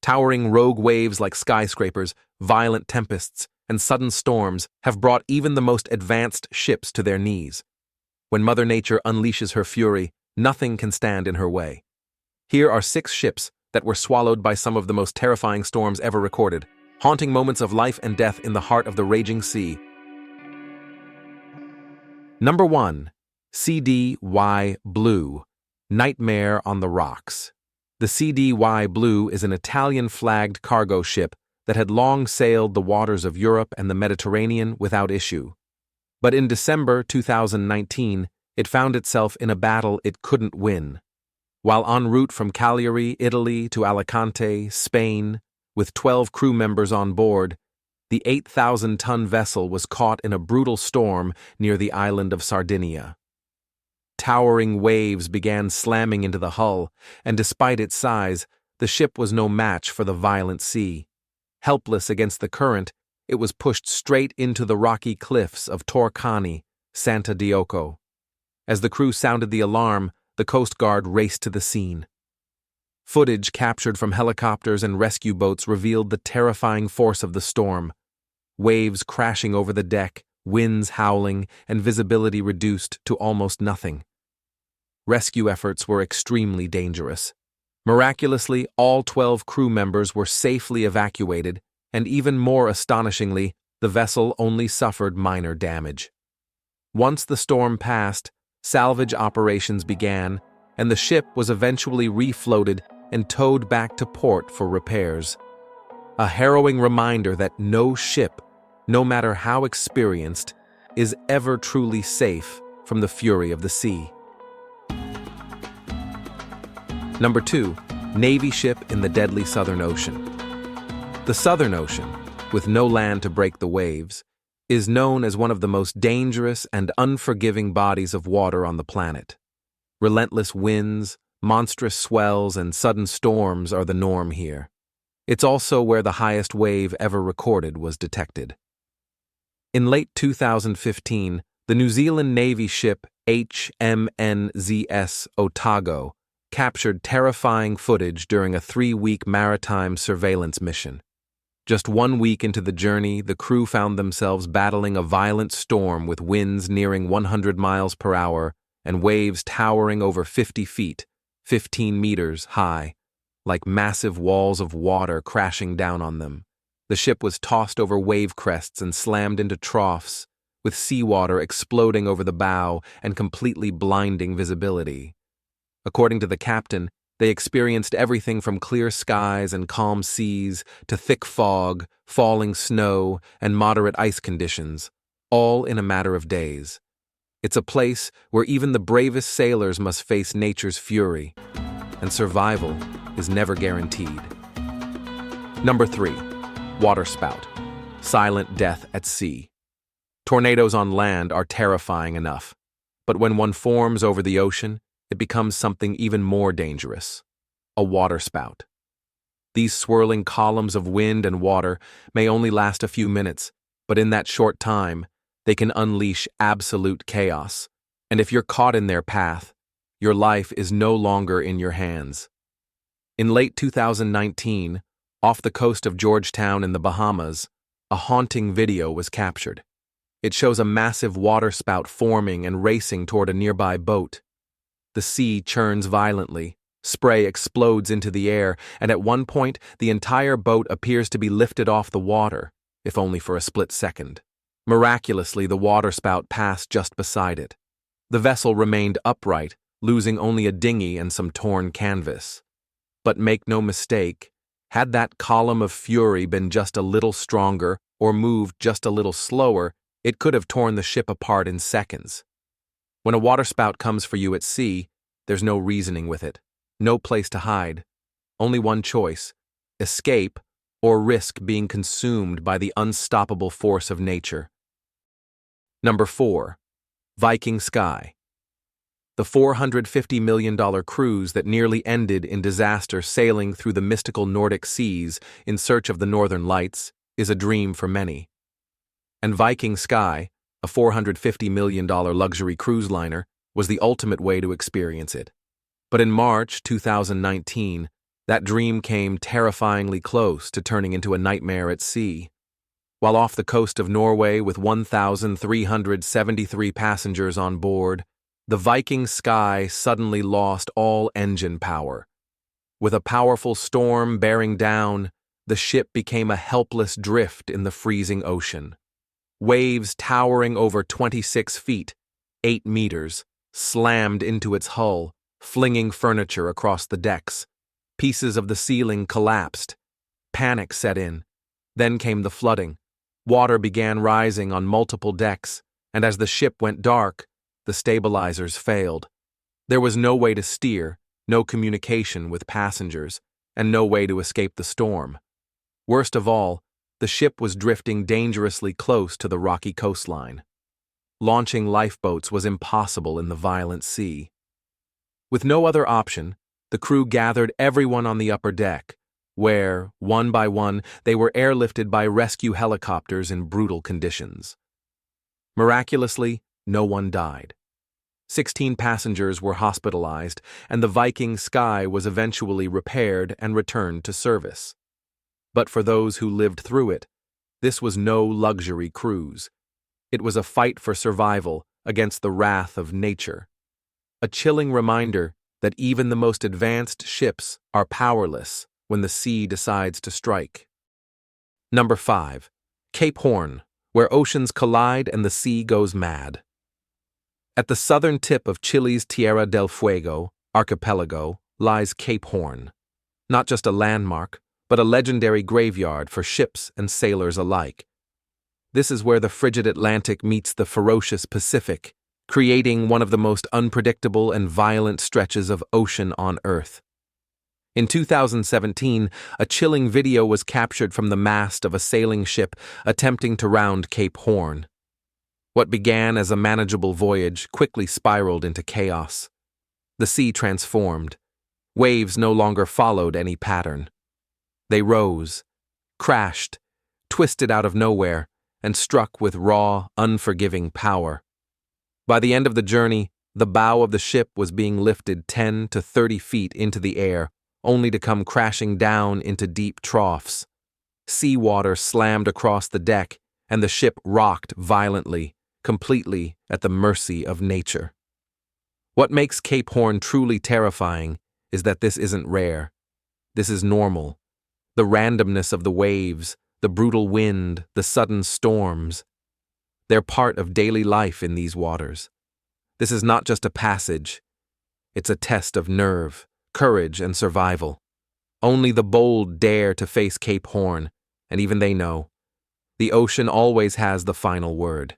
Towering rogue waves like skyscrapers, violent tempests, and sudden storms have brought even the most advanced ships to their knees. When Mother Nature unleashes her fury, nothing can stand in her way. Here are 6 ships that were swallowed by some of the most terrifying storms ever recorded, haunting moments of life and death in the heart of the raging sea. Number 1. CDY Blue, Nightmare on the Rocks. The CDY Blue is an Italian-flagged cargo ship that had long sailed the waters of Europe and the Mediterranean without issue. But in December 2019, it found itself in a battle it couldn't win. While en route from Cagliari, Italy to Alicante, Spain, with 12 crew members on board, the 8,000-ton vessel was caught in a brutal storm near the island of Sardinia. Towering waves began slamming into the hull, and despite its size, the ship was no match for the violent sea. Helpless against the current, it was pushed straight into the rocky cliffs of Torcani, Santa Dioco. As the crew sounded the alarm, the Coast Guard raced to the scene. Footage captured from helicopters and rescue boats revealed the terrifying force of the storm. Waves crashing over the deck, winds howling, and visibility reduced to almost nothing. Rescue efforts were extremely dangerous. Miraculously, all 12 crew members were safely evacuated, and even more astonishingly, the vessel only suffered minor damage. Once the storm passed, salvage operations began, and the ship was eventually refloated and towed back to port for repairs. A harrowing reminder that no ship, no matter how experienced, is ever truly safe from the fury of the sea. Number 2. Navy ship in the deadly Southern Ocean. The Southern Ocean, with no land to break the waves, is known as one of the most dangerous and unforgiving bodies of water on the planet. Relentless winds, monstrous swells, and sudden storms are the norm here. It's also where the highest wave ever recorded was detected. In late 2015, the New Zealand Navy ship HMNZS Otago captured terrifying footage during a 3-week maritime surveillance mission. Just 1 week into the journey, the crew found themselves battling a violent storm with winds nearing 100 miles per hour and waves towering over 50 feet, 15 meters high, like massive walls of water crashing down on them. The ship was tossed over wave crests and slammed into troughs, with seawater exploding over the bow and completely blinding visibility. According to the captain, they experienced everything from clear skies and calm seas to thick fog, falling snow, and moderate ice conditions, all in a matter of days. It's a place where even the bravest sailors must face nature's fury, and survival is never guaranteed. Number 3. Waterspout, silent death at sea. Tornadoes on land are terrifying enough, but when one forms over the ocean, it becomes something even more dangerous: a waterspout. These swirling columns of wind and water may only last a few minutes, but in that short time, they can unleash absolute chaos, and if you're caught in their path, your life is no longer in your hands. In late 2019, off the coast of Georgetown in the Bahamas, a haunting video was captured. It shows a massive waterspout forming and racing toward a nearby boat. The sea churns violently, spray explodes into the air, and at one point the entire boat appears to be lifted off the water, if only for a split second. Miraculously, the waterspout passed just beside it. The vessel remained upright, losing only a dinghy and some torn canvas. But make no mistake, had that column of fury been just a little stronger or moved just a little slower, it could have torn the ship apart in seconds. When a waterspout comes for you at sea, there's no reasoning with it, no place to hide. Only one choice: escape or risk being consumed by the unstoppable force of nature. Number 4. Viking Sky. The $450 million cruise that nearly ended in disaster sailing through the mystical Nordic seas in search of the Northern Lights is a dream for many. And Viking Sky, a $450 million luxury cruise liner, was the ultimate way to experience it. But in March 2019, That dream came terrifyingly close to turning into a nightmare at sea. While off the coast of Norway with 1,373 passengers on board, the Viking Sky suddenly lost all engine power. With a powerful storm bearing down, the ship became a helpless drift in the freezing ocean. Waves towering over 26 feet, 8 meters, slammed into its hull, flinging furniture across the decks. Pieces of the ceiling collapsed. Panic set in. Then came the flooding. Water began rising on multiple decks, and as the ship went dark, the stabilizers failed. There was no way to steer, no communication with passengers, and no way to escape the storm. Worst of all, the ship was drifting dangerously close to the rocky coastline. Launching lifeboats was impossible in the violent sea. With no other option, the crew gathered everyone on the upper deck, where, one by one, they were airlifted by rescue helicopters in brutal conditions. Miraculously, no one died. 16 passengers were hospitalized, and the Viking Sky was eventually repaired and returned to service. But for those who lived through it, this was no luxury cruise. It was a fight for survival against the wrath of nature. A chilling reminder that even the most advanced ships are powerless when the sea decides to strike. Number 5. Cape Horn, where oceans collide and the sea goes mad. At the southern tip of Chile's Tierra del Fuego archipelago lies Cape Horn. Not just a landmark, but a legendary graveyard for ships and sailors alike. This is where the frigid Atlantic meets the ferocious Pacific, creating one of the most unpredictable and violent stretches of ocean on Earth. In 2017, a chilling video was captured from the mast of a sailing ship attempting to round Cape Horn. What began as a manageable voyage quickly spiraled into chaos. The sea transformed. Waves no longer followed any pattern. They rose, crashed, twisted out of nowhere, and struck with raw, unforgiving power. By the end of the journey, the bow of the ship was being lifted 10 to 30 feet into the air, only to come crashing down into deep troughs. Seawater slammed across the deck, and the ship rocked violently, completely at the mercy of nature. What makes Cape Horn truly terrifying is that this isn't rare. This is normal. The randomness of the waves, the brutal wind, the sudden storms. They're part of daily life in these waters. This is not just a passage. It's a test of nerve, courage, and survival. Only the bold dare to face Cape Horn, and even they know. The ocean always has the final word.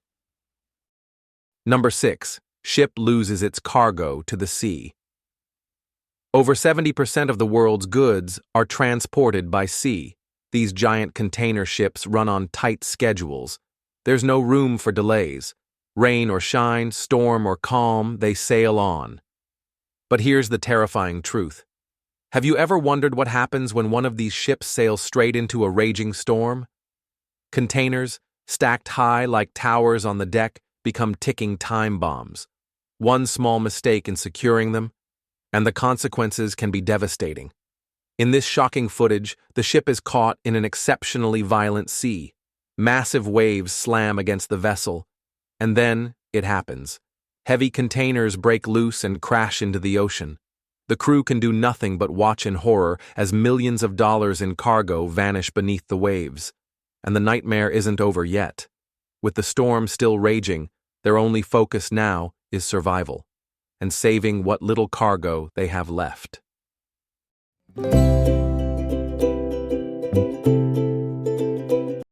Number 6. Ship loses its cargo to the sea. Over 70% of the world's goods are transported by sea. These giant container ships run on tight schedules. There's no room for delays. Rain or shine, storm or calm, they sail on. But here's the terrifying truth. Have you ever wondered what happens when one of these ships sails straight into a raging storm? Containers, stacked high like towers on the deck, become ticking time bombs. One small mistake in securing them, and the consequences can be devastating. In this shocking footage, the ship is caught in an exceptionally violent sea. Massive waves slam against the vessel, and then it happens. Heavy containers break loose and crash into the ocean. The crew can do nothing but watch in horror as millions of dollars in cargo vanish beneath the waves. And the nightmare isn't over yet. With the storm still raging, their only focus now is survival and saving what little cargo they have left.